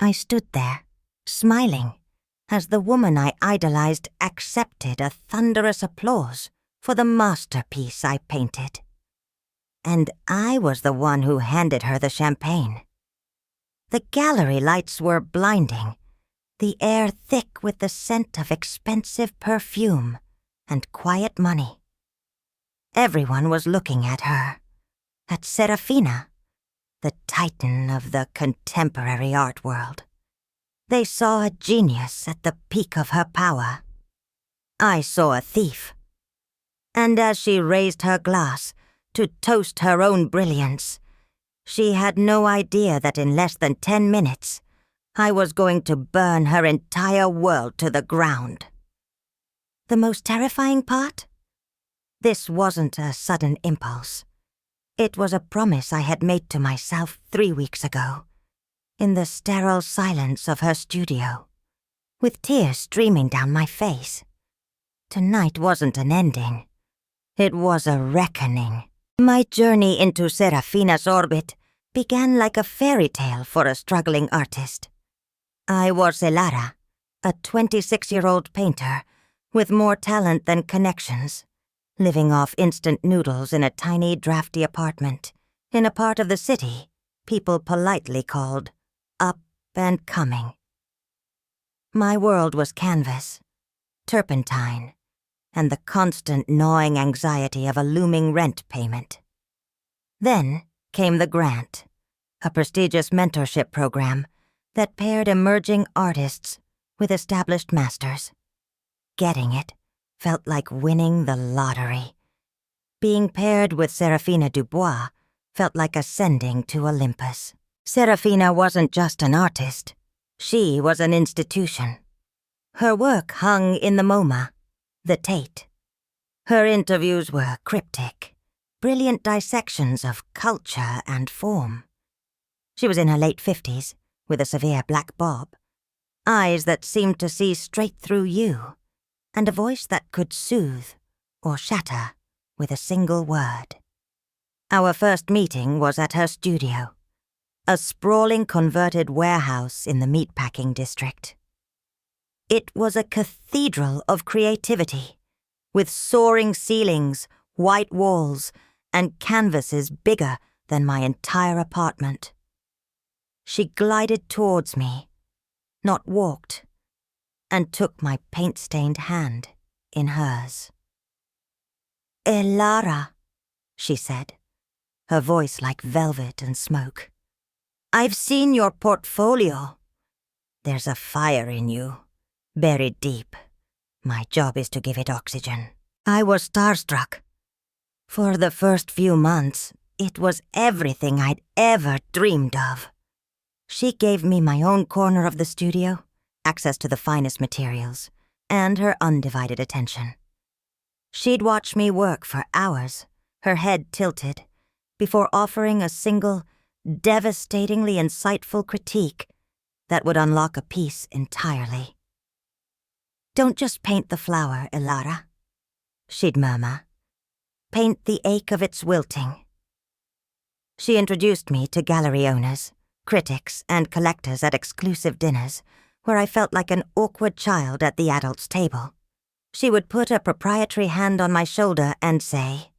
I stood there, smiling, as the woman I idolized accepted a thunderous applause for the masterpiece I painted. And I was the one who handed her the champagne. The gallery lights were blinding, the air thick with the scent of expensive perfume and quiet money. Everyone was looking at her, at Serafina, the titan of the contemporary art world. They saw a genius at the peak of her power. I saw a thief. And as she raised her glass to toast her own brilliance, she had no idea that in less than 10 minutes, I was going to burn her entire world to the ground. The most terrifying part? This wasn't a sudden impulse. It was a promise I had made to myself 3 weeks ago, in the sterile silence of her studio, with tears streaming down my face. Tonight wasn't an ending. It was a reckoning. My journey into Serafina's orbit began like a fairy tale for a struggling artist. I was Elara, a 26-year-old painter with more talent than connections, living off instant noodles in a tiny, drafty apartment in a part of the city people politely called up and coming. My world was canvas, turpentine, and the constant gnawing anxiety of a looming rent payment. Then came the grant, a prestigious mentorship program that paired emerging artists with established masters. Getting it felt like winning the lottery. Being paired with Serafina Dubois felt like ascending to Olympus. Serafina wasn't just an artist. She was an institution. Her work hung in the MoMA, the Tate. Her interviews were cryptic, brilliant dissections of culture and form. She was in her late 50s, with a severe black bob, eyes that seemed to see straight through you, and a voice that could soothe or shatter with a single word. Our first meeting was at her studio, a sprawling converted warehouse in the meatpacking district. It was a cathedral of creativity, with soaring ceilings, white walls, and canvases bigger than my entire apartment. She glided towards me, not walked, and took my paint-stained hand in hers. "Elara," she said, her voice like velvet and smoke. "I've seen your portfolio. There's a fire in you, buried deep. My job is to give it oxygen." I was starstruck. For the first few months, it was everything I'd ever dreamed of. She gave me my own corner of the studio, access to the finest materials, and her undivided attention. She'd watch me work for hours, her head tilted, before offering a single, devastatingly insightful critique that would unlock a piece entirely. "Don't just paint the flower, Elara," she'd murmur. "Paint the ache of its wilting." She introduced me to gallery owners, critics, and collectors at exclusive dinners, where I felt like an awkward child at the adults' table. She would put a proprietary hand on my shoulder and say,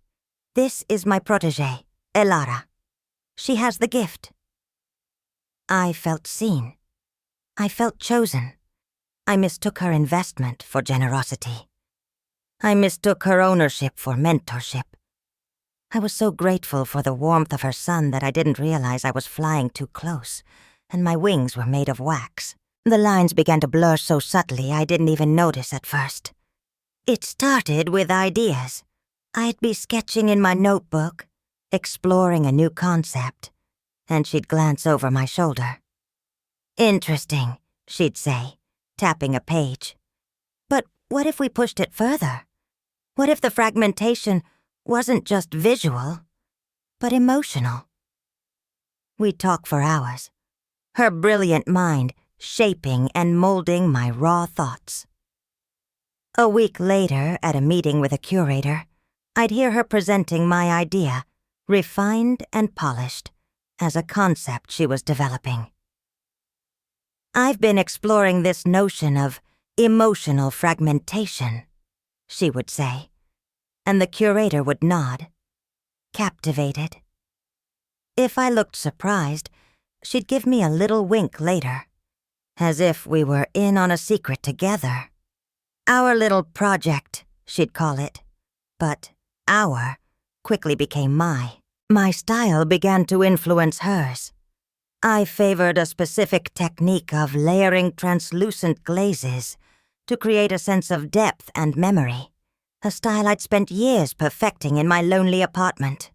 "This is my protégée, Elara. She has the gift." I felt seen. I felt chosen. I mistook her investment for generosity. I mistook her ownership for mentorship. I was so grateful for the warmth of her sun that I didn't realize I was flying too close, and my wings were made of wax. The lines began to blur so subtly I didn't even notice at first. It started with ideas. I'd be sketching in my notebook, exploring a new concept, and she'd glance over my shoulder. "Interesting," she'd say, tapping a page. "But what if we pushed it further? What if the fragmentation wasn't just visual, but emotional?" We'd talk for hours, her brilliant mind shaping and molding my raw thoughts. A week later, at a meeting with a curator, I'd hear her presenting my idea, refined and polished, as a concept she was developing. "I've been exploring this notion of emotional fragmentation," she would say, and the curator would nod, captivated. If I looked surprised, she'd give me a little wink later, as if we were in on a secret together. "Our little project," she'd call it, but "our" quickly became my. My style began to influence hers. I favored a specific technique of layering translucent glazes to create a sense of depth and memory, a style I'd spent years perfecting in my lonely apartment.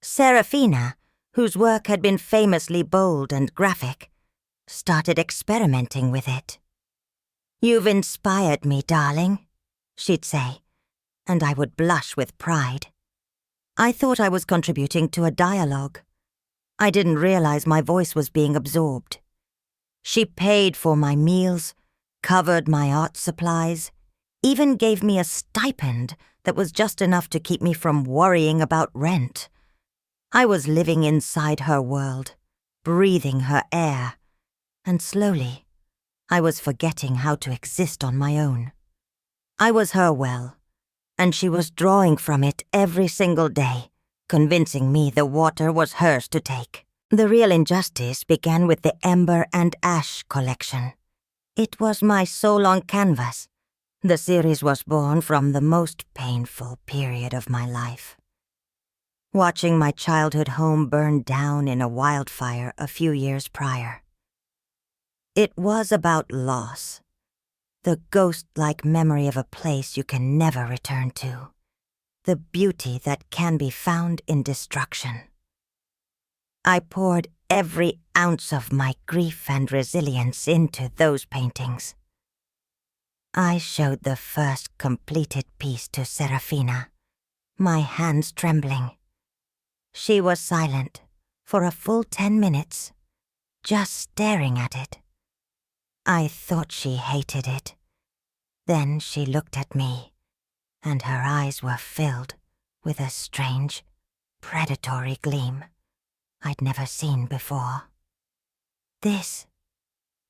Serafina, whose work had been famously bold and graphic, started experimenting with it. "You've inspired me, darling," she'd say, and I would blush with pride. I thought I was contributing to a dialogue. I didn't realize my voice was being absorbed. She paid for my meals, covered my art supplies, even gave me a stipend that was just enough to keep me from worrying about rent. I was living inside her world, breathing her air, and slowly, I was forgetting how to exist on my own. I was her well, and she was drawing from it every single day, convincing me the water was hers to take. The real injustice began with the Ember and Ash collection. It was my soul on canvas. The series was born from the most painful period of my life. Watching my childhood home burn down in a wildfire a few years prior. It was about loss, the ghost-like memory of a place you can never return to, the beauty that can be found in destruction. I poured every ounce of my grief and resilience into those paintings. I showed the first completed piece to Serafina, my hands trembling. She was silent for a full 10 minutes, just staring at it. I thought she hated it. Then she looked at me, and her eyes were filled with a strange, predatory gleam I'd never seen before. "This,"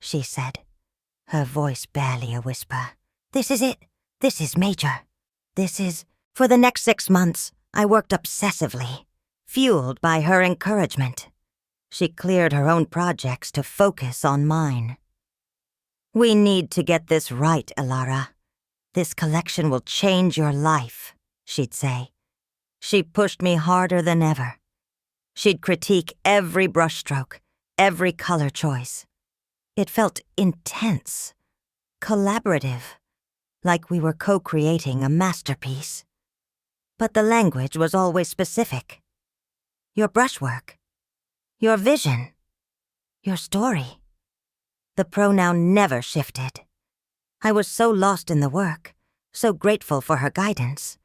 she said, her voice barely a whisper. "This is it. This is major. This is..." For the next 6 months, I worked obsessively, fueled by her encouragement. She cleared her own projects to focus on mine. "We need to get this right, Elara. This collection will change your life," she'd say. She pushed me harder than ever. She'd critique every brushstroke, every color choice. It felt intense, collaborative, like we were co-creating a masterpiece. But the language was always specific. Your brushwork, your vision, your story. The pronoun never shifted. I was so lost in the work, so grateful for her guidance,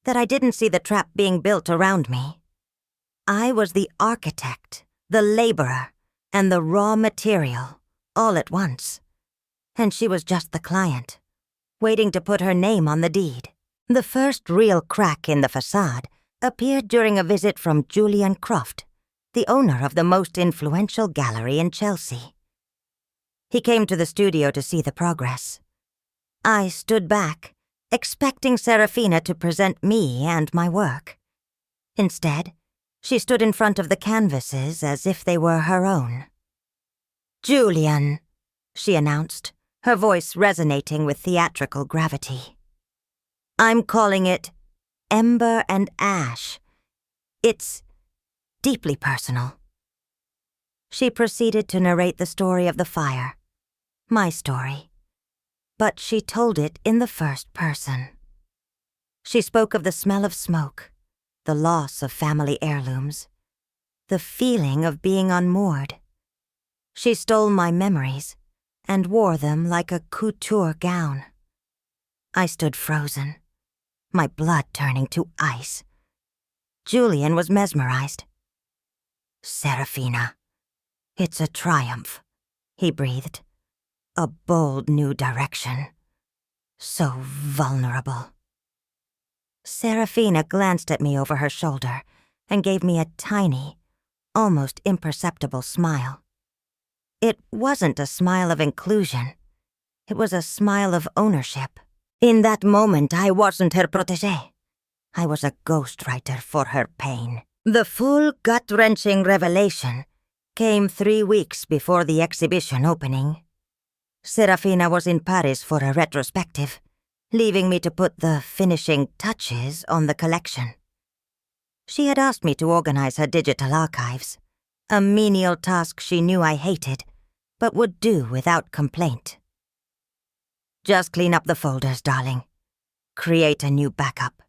that I didn't see the trap being built around me. I was the architect, the laborer, and the raw material, all at once. And she was just the client, waiting to put her name on the deed. The first real crack in the facade appeared during a visit from Julian Croft, the owner of the most influential gallery in Chelsea. He came to the studio to see the progress. I stood back, expecting Serafina to present me and my work. Instead, she stood in front of the canvases as if they were her own. "Julian," she announced, her voice resonating with theatrical gravity. "I'm calling it Ember and Ash. It's deeply personal." She proceeded to narrate the story of the fire, my story, but she told it in the first person. She spoke of the smell of smoke, the loss of family heirlooms, the feeling of being unmoored. She stole my memories and wore them like a couture gown. I stood frozen, my blood turning to ice. Julian was mesmerized. "Serafina, it's a triumph," he breathed. "A bold new direction. So vulnerable." Serafina glanced at me over her shoulder and gave me a tiny, almost imperceptible smile. It wasn't a smile of inclusion. It was a smile of ownership. In that moment, I wasn't her protégé. I was a ghostwriter for her pain. The full gut-wrenching revelation came 3 weeks before the exhibition opening. Serafina was in Paris for a retrospective, leaving me to put the finishing touches on the collection. She had asked me to organize her digital archives, a menial task she knew I hated, but would do without complaint. Just clean up the folders, darling. Create a new backup.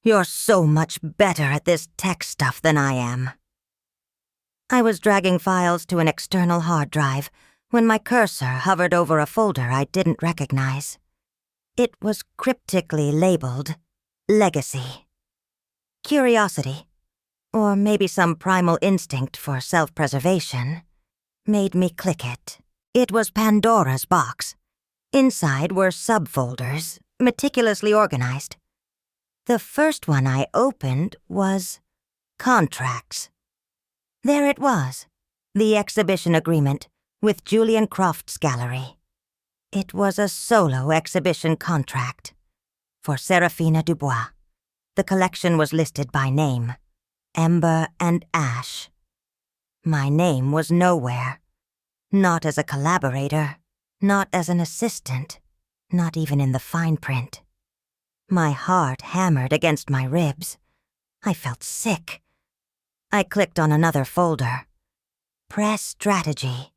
You're so much better at this tech stuff than I am. I was dragging files to an external hard drive when my cursor hovered over a folder I didn't recognize. It was cryptically labeled Legacy. Curiosity, or maybe some primal instinct for self-preservation, made me click it. It was Pandora's box. Inside were subfolders, meticulously organized. The first one I opened was Contracts. There it was, the exhibition agreement with Julian Croft's gallery. It was a solo exhibition contract. For Serafina Dubois, the collection was listed by name, Ember and Ash. My name was nowhere. Not as a collaborator, not as an assistant, not even in the fine print. My heart hammered against my ribs. I felt sick. I clicked on another folder. Press Strategy.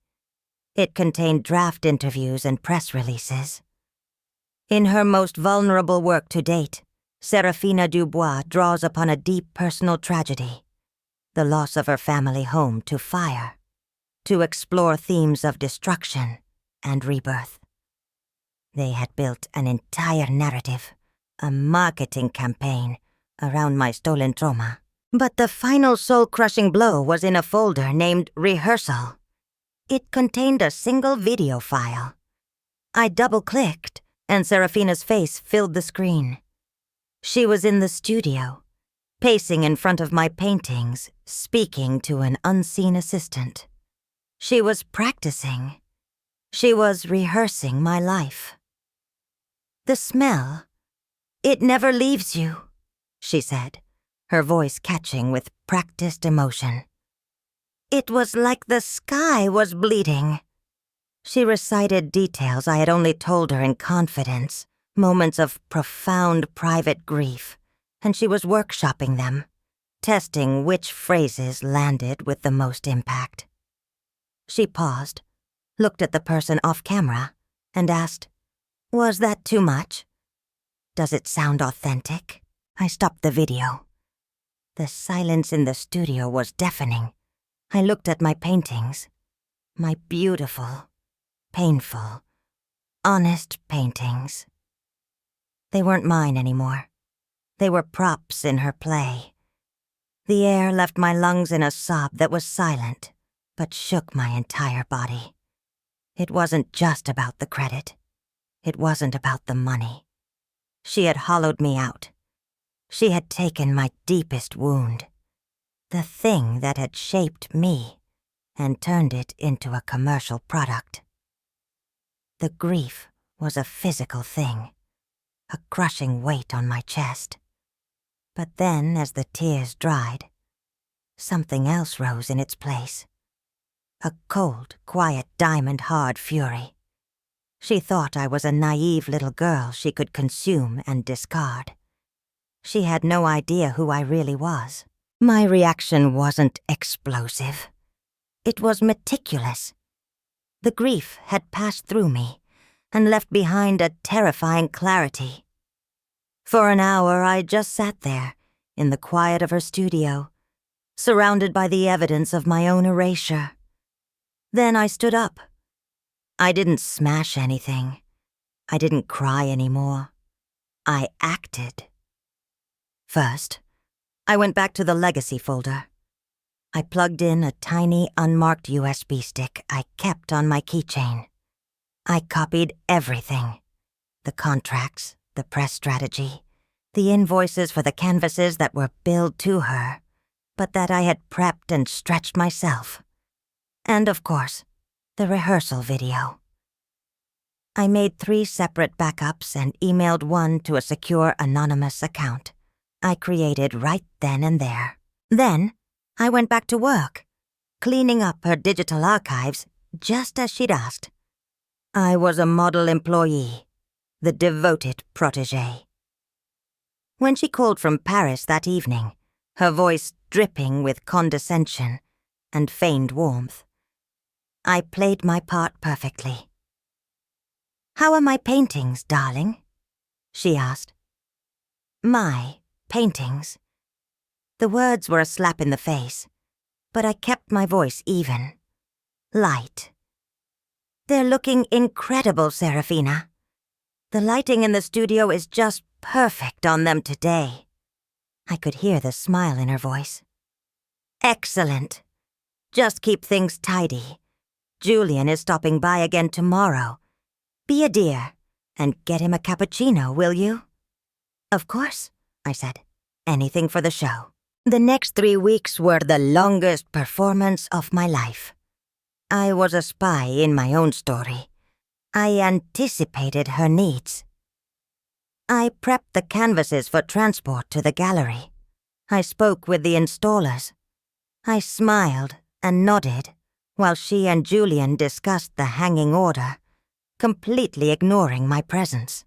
It contained draft interviews and press releases. In her most vulnerable work to date, Serafina Dubois draws upon a deep personal tragedy, the loss of her family home to fire, to explore themes of destruction and rebirth. They had built an entire narrative, a marketing campaign, around my stolen trauma. But the final soul-crushing blow was in a folder named Rehearsal. It contained a single video file. I double-clicked, and Serafina's face filled the screen. She was in the studio, pacing in front of my paintings, speaking to an unseen assistant. She was practicing. She was rehearsing my life. The smell. It never leaves you, she said, her voice catching with practiced emotion. It was like the sky was bleeding. She recited details I had only told her in confidence, moments of profound private grief, and she was workshopping them, testing which phrases landed with the most impact. She paused, looked at the person off camera, and asked, "Was that too much? Does it sound authentic?" I stopped the video. The silence in the studio was deafening. I looked at my paintings, my beautiful, painful, honest paintings. They weren't mine anymore. They were props in her play. The air left my lungs in a sob that was silent, but shook my entire body. It wasn't just about the credit. It wasn't about the money. She had hollowed me out. She had taken my deepest wound, the thing that had shaped me, and turned it into a commercial product. The grief was a physical thing, a crushing weight on my chest. But then, as the tears dried, something else rose in its place. A cold, quiet, diamond-hard fury. She thought I was a naive little girl she could consume and discard. She had no idea who I really was. My reaction wasn't explosive. It was meticulous. The grief had passed through me and left behind a terrifying clarity. For an hour, I just sat there, in the quiet of her studio, surrounded by the evidence of my own erasure. Then I stood up. I didn't smash anything. I didn't cry anymore. I acted. First, I went back to the Legacy folder. I plugged in a tiny, unmarked USB stick I kept on my keychain. I copied everything. The contracts, the press strategy, the invoices for the canvases that were billed to her, but that I had prepped and stretched myself. And of course, the rehearsal video. I made 3 separate backups and emailed one to a secure anonymous account I created right then and there. Then, I went back to work, cleaning up her digital archives just as she'd asked. I was a model employee, the devoted protégé. When she called from Paris that evening, her voice dripping with condescension and feigned warmth, I played my part perfectly. "How are my paintings, darling?" she asked. My paintings. The words were a slap in the face, but I kept my voice even, light. "They're looking incredible, Serafina. The lighting in the studio is just perfect on them today." I could hear the smile in her voice. "Excellent. Just keep things tidy. Julian is stopping by again tomorrow. Be a dear and get him a cappuccino, will you?" "Of course," I said. "Anything for the show." The next 3 weeks were the longest performance of my life. I was a spy in my own story. I anticipated her needs. I prepped the canvases for transport to the gallery. I spoke with the installers. I smiled and nodded while she and Julian discussed the hanging order, completely ignoring my presence.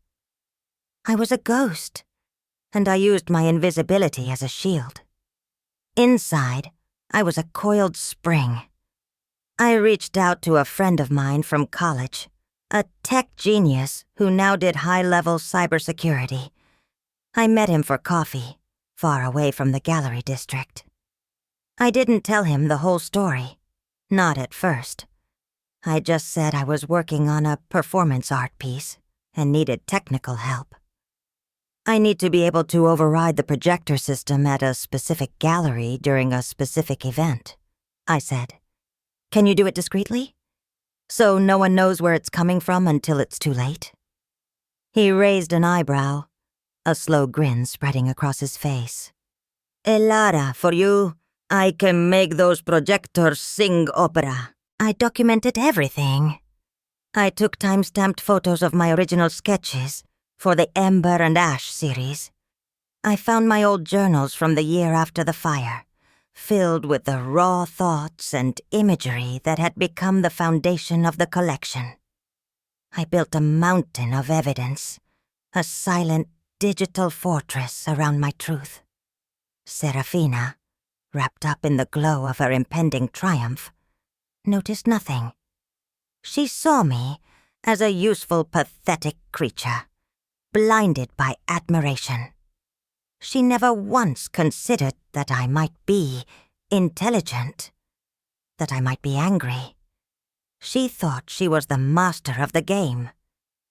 I was a ghost, and I used my invisibility as a shield. Inside, I was a coiled spring. I reached out to a friend of mine from college, a tech genius who now did high-level cybersecurity. I met him for coffee, far away from the gallery district. I didn't tell him the whole story, not at first. I just said I was working on a performance art piece and needed technical help. "I need to be able to override the projector system at a specific gallery during a specific event," I said. "Can you do it discreetly? So no one knows where it's coming from until it's too late?" He raised an eyebrow, a slow grin spreading across his face. "Elara, for you, I can make those projectors sing opera." I documented everything. I took time-stamped photos of my original sketches for the Ember and Ash series. I found my old journals from the year after the fire, filled with the raw thoughts and imagery that had become the foundation of the collection. I built a mountain of evidence, a silent digital fortress around my truth. Serafina, wrapped up in the glow of her impending triumph, noticed nothing. She saw me as a useful, pathetic creature, blinded by admiration. She never once considered that I might be intelligent, that I might be angry. She thought she was the master of the game,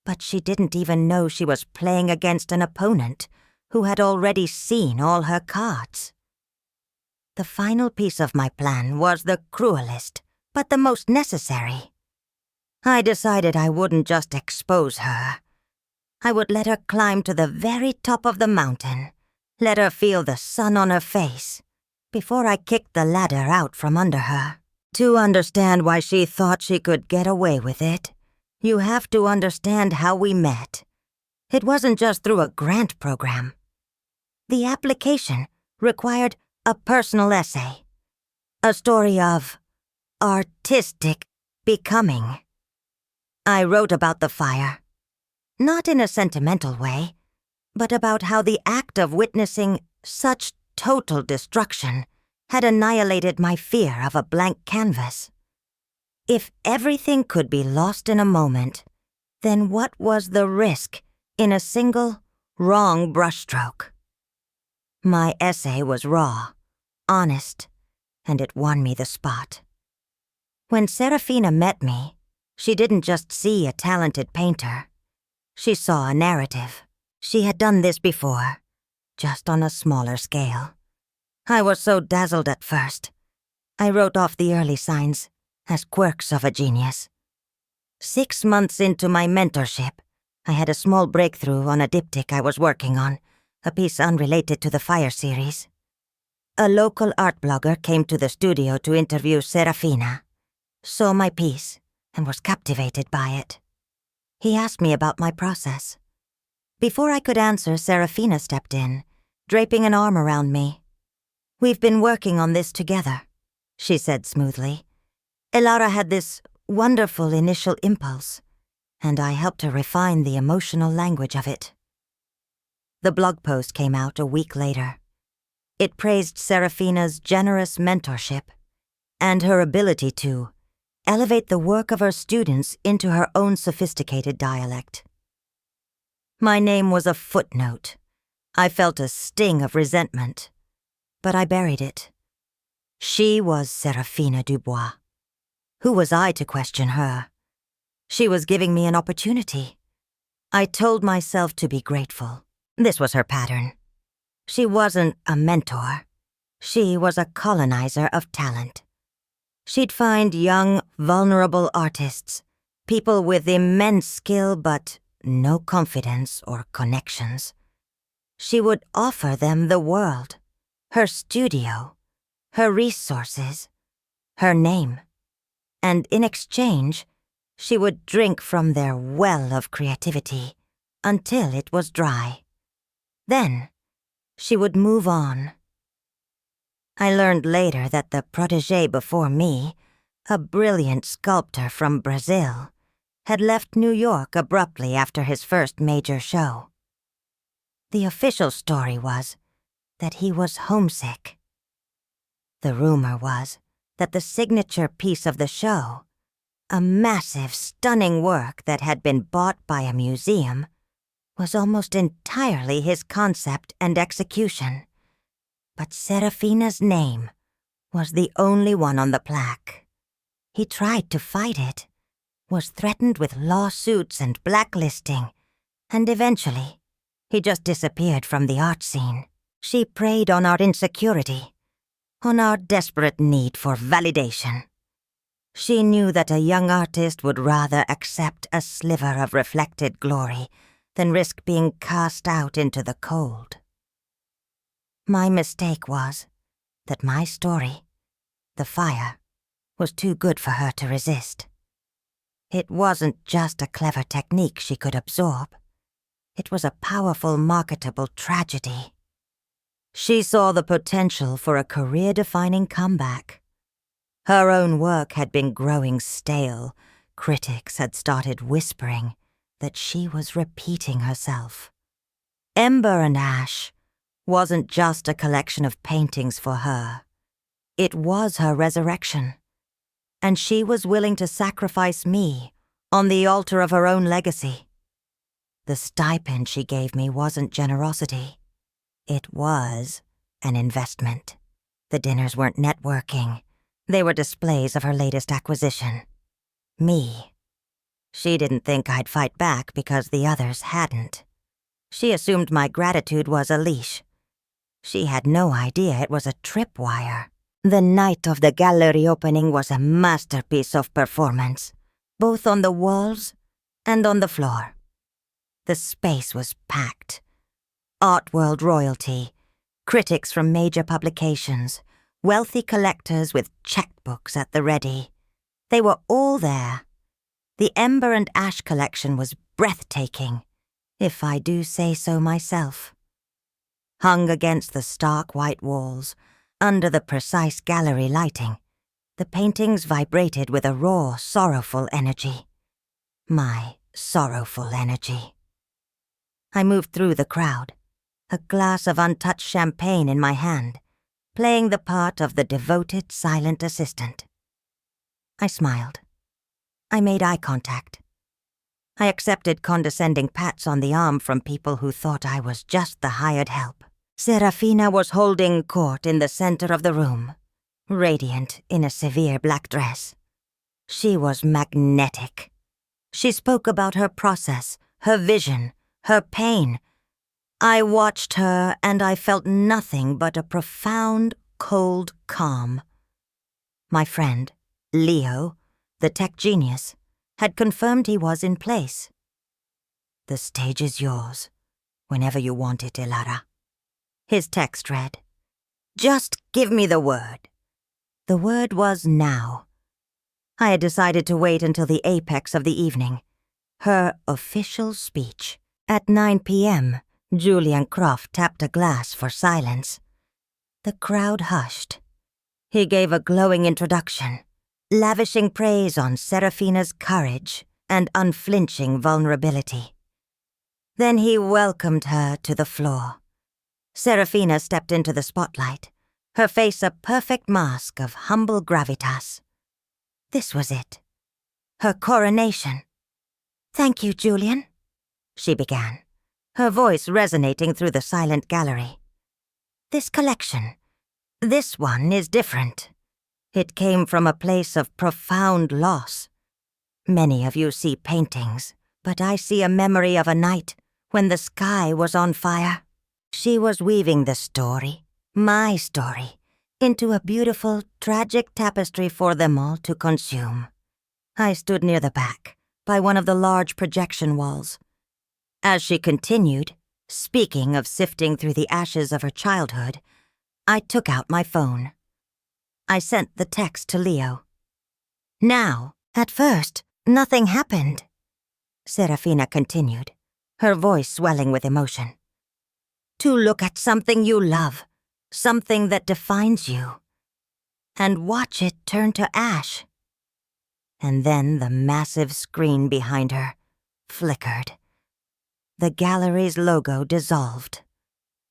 but she didn't even know she was playing against an opponent who had already seen all her cards. The final piece of my plan was the cruelest, but the most necessary. I decided I wouldn't just expose her. I would let her climb to the very top of the mountain, let her feel the sun on her face, before I kicked the ladder out from under her. To understand why she thought she could get away with it, you have to understand how we met. It wasn't just through a grant program. The application required a personal essay, a story of artistic becoming. I wrote about the fire, not in a sentimental way, but about how the act of witnessing such total destruction had annihilated my fear of a blank canvas. If everything could be lost in a moment, then what was the risk in a single, wrong brushstroke? My essay was raw, honest, and it won me the spot. When Serafina met me, she didn't just see a talented painter. She saw a narrative. She had done this before, just on a smaller scale. I was so dazzled at first. I wrote off the early signs as quirks of a genius. 6 months into my mentorship, I had a small breakthrough on a diptych I was working on, a piece unrelated to the Fire series. A local art blogger came to the studio to interview Serafina, saw my piece, and was captivated by it. He asked me about my process. Before I could answer, Serafina stepped in, draping an arm around me. "We've been working on this together," she said smoothly. "Elara had this wonderful initial impulse, and I helped her refine the emotional language of it." The blog post came out a week later. It praised Serafina's generous mentorship and her ability to elevate the work of her students into her own sophisticated dialect. My name was a footnote. I felt a sting of resentment, but I buried it. She was Serafina Dubois. Who was I to question her? She was giving me an opportunity. I told myself to be grateful. This was her pattern. She wasn't a mentor. She was a colonizer of talent. She'd find young, vulnerable artists, people with immense skill but no confidence or connections. She would offer them the world, her studio, her resources, her name, and in exchange, she would drink from their well of creativity until it was dry. Then, she would move on. I learned later that the protégé before me, a brilliant sculptor from Brazil, had left New York abruptly after his first major show. The official story was that he was homesick. The rumor was that the signature piece of the show, a massive, stunning work that had been bought by a museum, was almost entirely his concept and execution. But Serafina's name was the only one on the plaque. He tried to fight it, was threatened with lawsuits and blacklisting, and eventually, he just disappeared from the art scene. She preyed on our insecurity, on our desperate need for validation. She knew that a young artist would rather accept a sliver of reflected glory than risk being cast out into the cold. My mistake was that my story, the fire, was too good for her to resist. It wasn't just a clever technique she could absorb. It was a powerful, marketable tragedy. She saw the potential for a career-defining comeback. Her own work had been growing stale. Critics had started whispering that she was repeating herself. Ember and Ash wasn't just a collection of paintings for her. It was her resurrection. And she was willing to sacrifice me on the altar of her own legacy. The stipend she gave me wasn't generosity. It was an investment. The dinners weren't networking. They were displays of her latest acquisition. Me. She didn't think I'd fight back because the others hadn't. She assumed my gratitude was a leash. She had no idea it was a tripwire. The night of the gallery opening was a masterpiece of performance, both on the walls and on the floor. The space was packed. Art world royalty, critics from major publications, wealthy collectors with checkbooks at the ready. They were all there. The Ember and Ash collection was breathtaking, if I do say so myself. Hung against the stark white walls, under the precise gallery lighting, the paintings vibrated with a raw, sorrowful energy. My sorrowful energy. I moved through the crowd, a glass of untouched champagne in my hand, playing the part of the devoted, silent assistant. I smiled. I made eye contact. I accepted condescending pats on the arm from people who thought I was just the hired help. Serafina was holding court in the center of the room, radiant in a severe black dress. She was magnetic. She spoke about her process, her vision, her pain. I watched her and I felt nothing but a profound, cold calm. My friend, Leo, the tech genius, had confirmed he was in place. "The stage is yours, whenever you want it, Elara." His text read, "Just give me the word." The word was now. I had decided to wait until the apex of the evening, her official speech. At 9 p.m., Julian Croft tapped a glass for silence. The crowd hushed. He gave a glowing introduction, lavishing praise on Serafina's courage and unflinching vulnerability. Then he welcomed her to the floor. Serafina stepped into the spotlight, her face a perfect mask of humble gravitas. This was it. Her coronation. "Thank you, Julian," she began, her voice resonating through the silent gallery. "This collection, this one is different. It came from a place of profound loss. Many of you see paintings, but I see a memory of a night when the sky was on fire." She was weaving the story, my story, into a beautiful, tragic tapestry for them all to consume. I stood near the back, by one of the large projection walls. As she continued, speaking of sifting through the ashes of her childhood, I took out my phone. I sent the text to Leo. "Now, at first, nothing happened," Serafina continued, her voice swelling with emotion. "To look at something you love, something that defines you, and watch it turn to ash." And then the massive screen behind her flickered. The gallery's logo dissolved.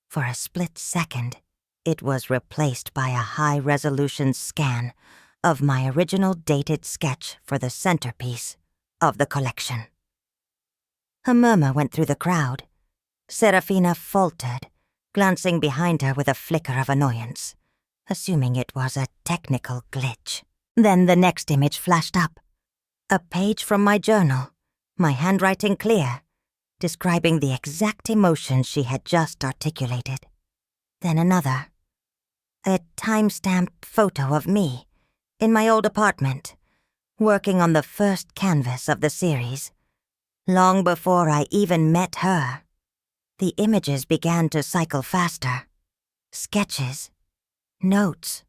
For a split second, it was replaced by a high-resolution scan of my original dated sketch for the centerpiece of the collection. A murmur went through the crowd. Serafina faltered, glancing behind her with a flicker of annoyance, assuming it was a technical glitch. Then the next image flashed up. A page from my journal, my handwriting clear, describing the exact emotions she had just articulated. Then another. A time-stamped photo of me, in my old apartment, working on the first canvas of the series, long before I even met her. The images began to cycle faster. Sketches, notes,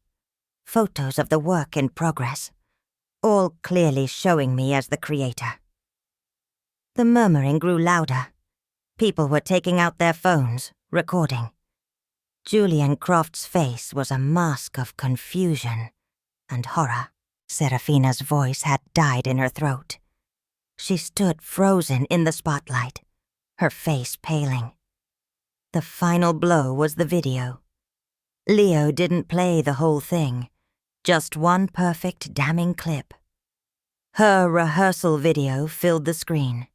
photos of the work in progress, all clearly showing me as the creator. The murmuring grew louder. People were taking out their phones, recording. Julian Croft's face was a mask of confusion and horror. Serafina's voice had died in her throat. She stood frozen in the spotlight, her face paling. The final blow was the video. Leo didn't play the whole thing, just one perfect, damning clip. Her rehearsal video filled the screen.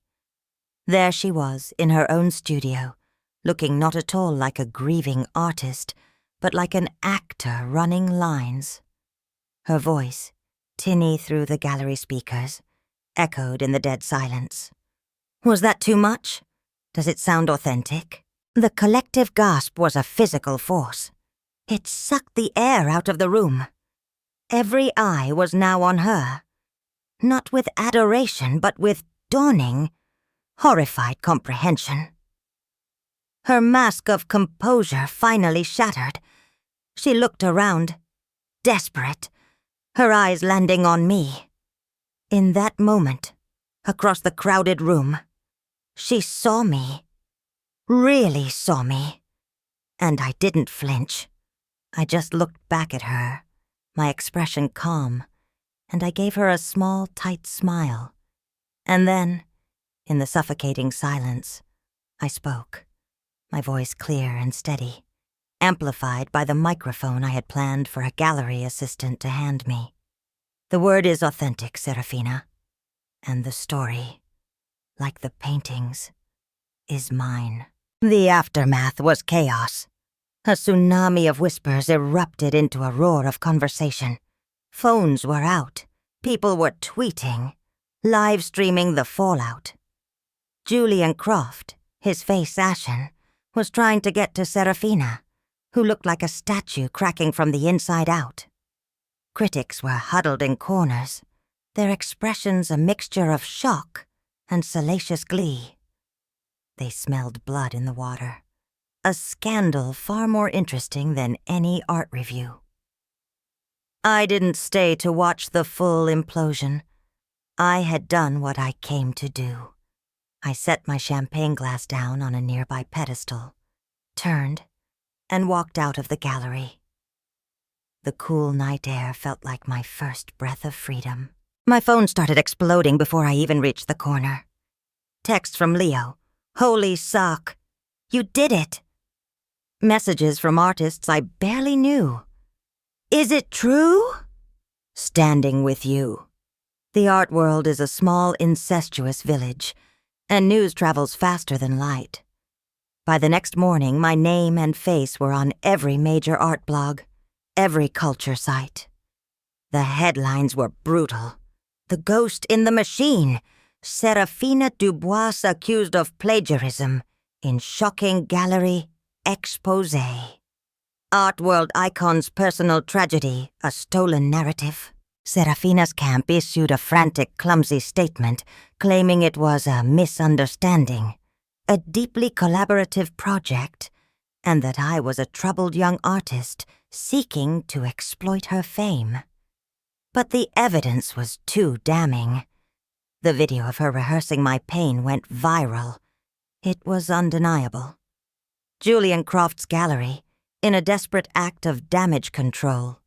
There she was, in her own studio, looking not at all like a grieving artist, but like an actor running lines. Her voice, tinny through the gallery speakers, echoed in the dead silence. Was that too much? Does it sound authentic? The collective gasp was a physical force. It sucked the air out of the room. Every eye was now on her. Not with adoration, but with dawning, horrified comprehension. Her mask of composure finally shattered. She looked around, desperate, her eyes landing on me. In that moment, across the crowded room, she saw me. Really saw me. And I didn't flinch. I just looked back at her, my expression calm, and I gave her a small, tight smile. And then, in the suffocating silence, I spoke, my voice clear and steady, amplified by the microphone I had planned for a gallery assistant to hand me. The word is authentic, Serafina, and the story, like the paintings, is mine. The aftermath was chaos. A tsunami of whispers erupted into a roar of conversation. Phones were out. People were tweeting, live streaming the fallout. Julian Croft, his face ashen, was trying to get to Serafina, who looked like a statue cracking from the inside out. Critics were huddled in corners, their expressions a mixture of shock and salacious glee. They smelled blood in the water, a scandal far more interesting than any art review. I didn't stay to watch the full implosion. I had done what I came to do. I set my champagne glass down on a nearby pedestal, turned, and walked out of the gallery. The cool night air felt like my first breath of freedom. My phone started exploding before I even reached the corner. Text from Leo. Holy sock. You did it. Messages from artists I barely knew. Is it true? Standing with you. The art world is a small, incestuous village, and news travels faster than light. By the next morning, my name and face were on every major art blog, every culture site. The headlines were brutal. The ghost in the machine. Serafina Dubois accused of plagiarism in shocking gallery exposé. Art world icon's personal tragedy, a stolen narrative. Serafina's camp issued a frantic, clumsy statement claiming it was a misunderstanding, a deeply collaborative project, and that I was a troubled young artist seeking to exploit her fame. But the evidence was too damning. The video of her rehearsing my pain went viral. It was undeniable. Julian Croft's gallery, in a desperate act of damage control,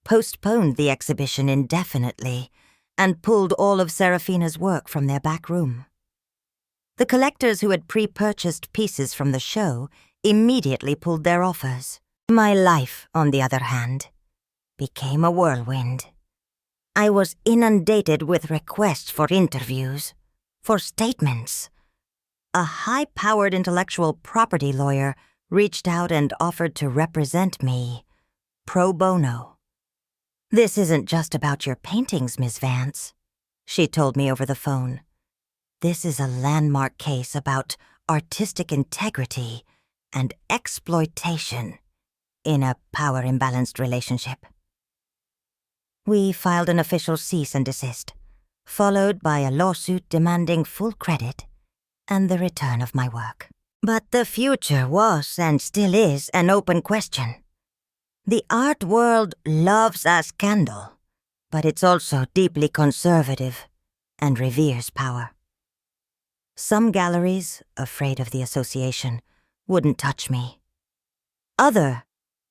postponed the exhibition indefinitely and pulled all of Serafina's work from their back room. The collectors who had pre-purchased pieces from the show immediately pulled their offers. My life, on the other hand, became a whirlwind. I was inundated with requests for interviews, for statements. A high-powered intellectual property lawyer reached out and offered to represent me, pro bono. This isn't just about your paintings, Ms. Vance, she told me over the phone. This is a landmark case about artistic integrity and exploitation in a power-imbalanced relationship. We filed an official cease and desist, followed by a lawsuit demanding full credit and the return of my work. But the future was and still is an open question. The art world loves a scandal, but it's also deeply conservative and reveres power. Some galleries, afraid of the association, wouldn't touch me. Other,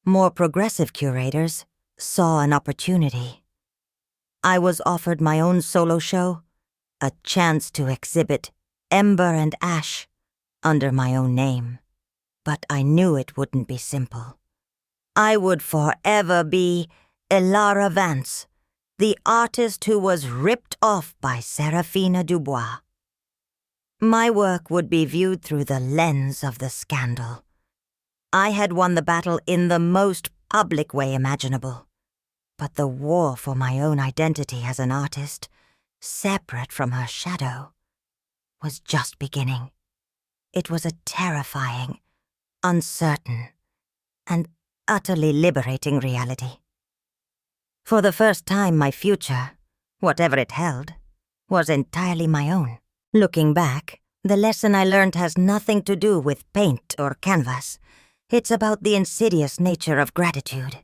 more progressive curators saw an opportunity. I was offered my own solo show, a chance to exhibit Ember and Ash under my own name. But I knew it wouldn't be simple. I would forever be Elara Vance, the artist who was ripped off by Serafina Dubois. My work would be viewed through the lens of the scandal. I had won the battle in the most public way imaginable. But the war for my own identity as an artist, separate from her shadow, was just beginning. It was a terrifying, uncertain, and utterly liberating reality. For the first time, my future, whatever it held, was entirely my own. Looking back, the lesson I learned has nothing to do with paint or canvas. It's about the insidious nature of gratitude.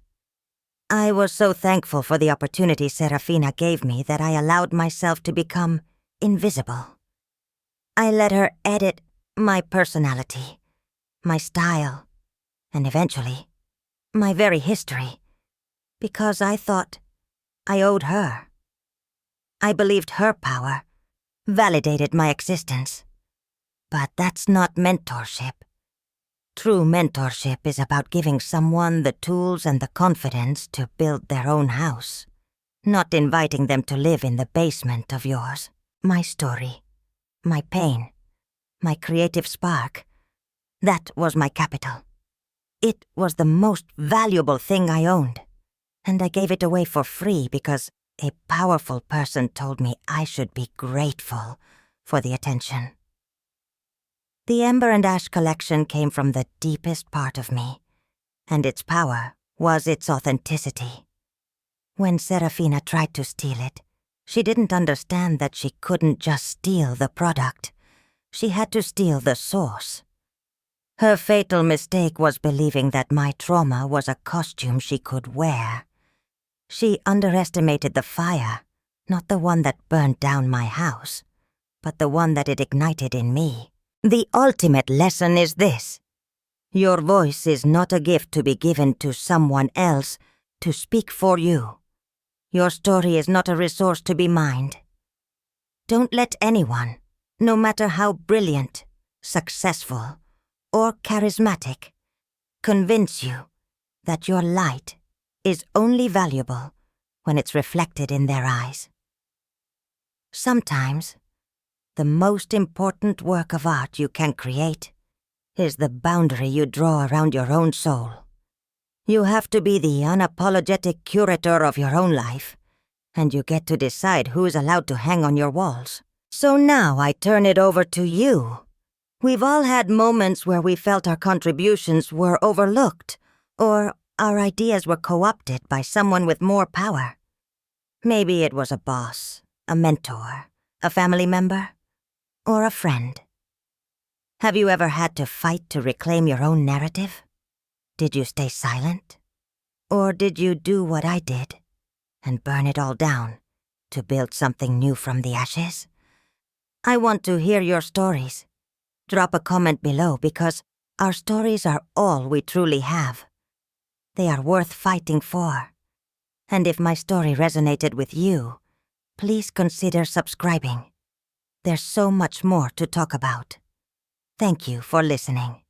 I was so thankful for the opportunity Serafina gave me that I allowed myself to become invisible. I let her edit my personality, my style, and eventually, my very history, because I thought I owed her. I believed her power validated my existence. But that's not mentorship. True mentorship is about giving someone the tools and the confidence to build their own house, not inviting them to live in the basement of yours. My story, my pain, my creative spark, that was my capital. It was the most valuable thing I owned, and I gave it away for free because a powerful person told me I should be grateful for the attention. The Ember and Ash collection came from the deepest part of me, and its power was its authenticity. When Serafina tried to steal it, she didn't understand that she couldn't just steal the product. She had to steal the source. Her fatal mistake was believing that my trauma was a costume she could wear. She underestimated the fire, not the one that burned down my house, but the one that it ignited in me. The ultimate lesson is this. Your voice is not a gift to be given to someone else to speak for you. Your story is not a resource to be mined. Don't let anyone, no matter how brilliant, successful, or charismatic, convince you that your light is only valuable when it's reflected in their eyes. Sometimes, the most important work of art you can create is the boundary you draw around your own soul. You have to be the unapologetic curator of your own life, and you get to decide who's allowed to hang on your walls. So now I turn it over to you. We've all had moments where we felt our contributions were overlooked, or our ideas were co-opted by someone with more power. Maybe it was a boss, a mentor, a family member, or a friend. Have you ever had to fight to reclaim your own narrative? Did you stay silent? Or did you do what I did and burn it all down to build something new from the ashes? I want to hear your stories. Drop a comment below because our stories are all we truly have. They are worth fighting for. And if my story resonated with you, please consider subscribing. There's so much more to talk about. Thank you for listening.